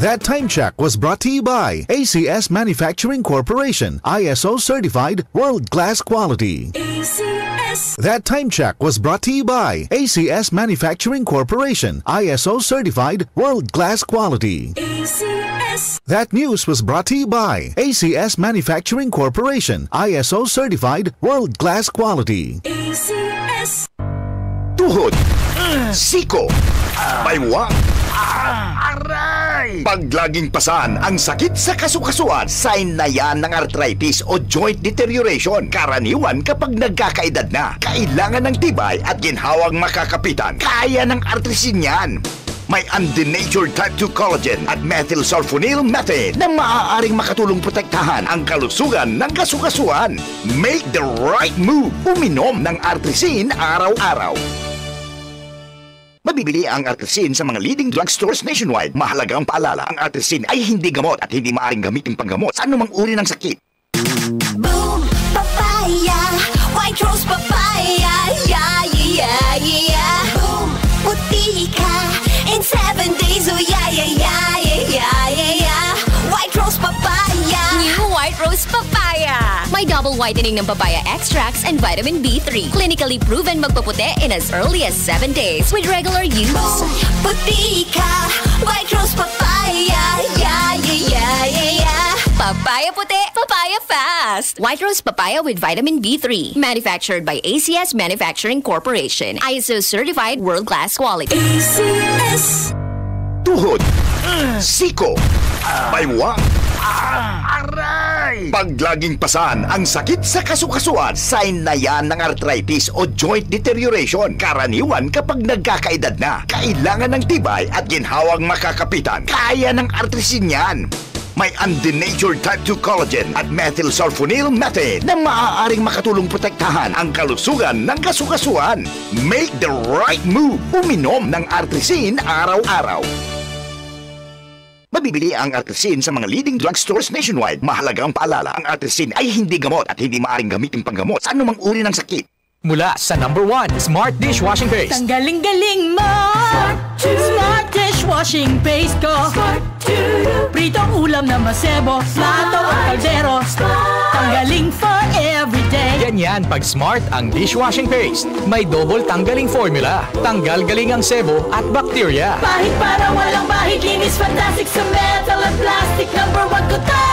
That time check was brought to you by ACS Manufacturing Corporation, ISO certified world-class quality. ACS. That time check was brought to you by ACS Manufacturing Corporation, ISO certified world-class quality. ACS. That news was brought to you by ACS Manufacturing Corporation, ISO certified world-class quality. ACS. Tuhod, siko, baywang, aray! Pag laging pasan ang sakit sa kasukasuan, sign na yan ng arthritis o joint deterioration. Karaniwan kapag nagkakaedad na, kailangan ng tibay at ginhawang makakapitan. Kaya ng artrisin yan. May undenatured type 2 collagen at methylsulfonyl methane na maaaring makatulong protektahan ang kalusugan ng kasukasuan. Make the right move. Uminom ng artrisin araw-araw. Mabibili ang artrisin sa mga leading drugstores nationwide. Mahalagang paalala, ang artrisin ay hindi gamot at hindi maaaring gamitin panggamot sa anumang uri ng sakit. Boom! Papaya! White Rose Papaya! Yeah, yeah, yeah! Boom! Puti ka in 7 days! Oh yeah, yeah, yeah, yeah, yeah, yeah! White Rose Papaya! New White Rose Papaya! May double whitening ng papaya extracts and vitamin B3. Clinically proven magpaputi in as early as 7 days with regular use. Boom! Puti ka! White Rose Papaya! Yeah, yeah, yeah, yeah, yeah! Papaya puti, papaya fast. White Rose Papaya with vitamin B3. Manufactured by ACS Manufacturing Corporation. ISO certified world-class quality. ACS. Tuhod, siko, baywang, aray! Pag laging pasan ang sakit sa kasukasuan, sign na yan ng arthritis o joint deterioration. Karaniwan kapag nagkakaedad na, kailangan ng tibay at ginhawang makakapitan. Kaya ng artrisin yan. May undenatured type 2 collagen at methylsulfonyl methane na maaaring makatulong protektahan ang kalusugan ng kasukasuan. Make the right move. Uminom ng artrisin araw-araw. Mabibili ang artrisin sa mga leading drugstores nationwide. Mahalagang paalala, ang artrisin ay hindi gamot at hindi maaaring gamitin panggamot sa anumang uri ng sakit. Mula sa #1 Smart Dishwashing Paste. Ang galing-galing mo! Smart Dishwashing Paste ko! Pritong ulam na masebo, plato o kaldero. Tanggaling for everyday. Ganyan pag Smart ang dishwashing paste. May double tanggaling formula. Tanggal galing ang sebo at bakterya. Bahid para walang bahid, linis fantastic sa metal at plastic. #1 ko to!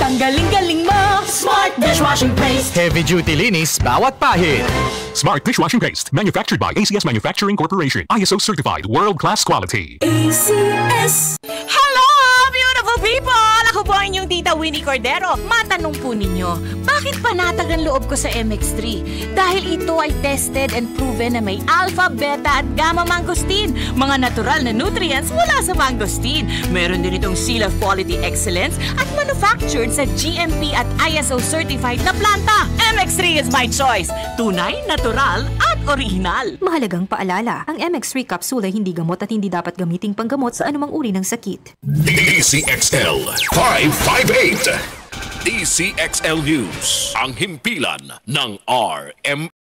Tanggaling-galing mo! Smart Dishwashing Paste. Heavy duty linis bawat pahid. Smart Dishwashing Paste, manufactured by ACS Manufacturing Corporation. ISO certified, world-class quality. ACS. Hello, beautiful people! Ako po ang inyong tita Winnie Cordero. Matanong po ninyo, bakit panatag ang loob ko sa MX3? Dahil ito ay tested and proven na may alpha, beta at gamma mangosteen. Mga natural na nutrients mula sa mangosteen. Meron din itong seal of quality excellence at manufactured sa GMP at ISO certified na planta. MX3 is my choice. Tunay, natural at original. Mahalagang paalala, ang MX3 capsule ay hindi gamot at hindi dapat gamiting panggamot sa anumang uri ng sakit. DCXL 558. DCXL News, ang himpilan ng RMN.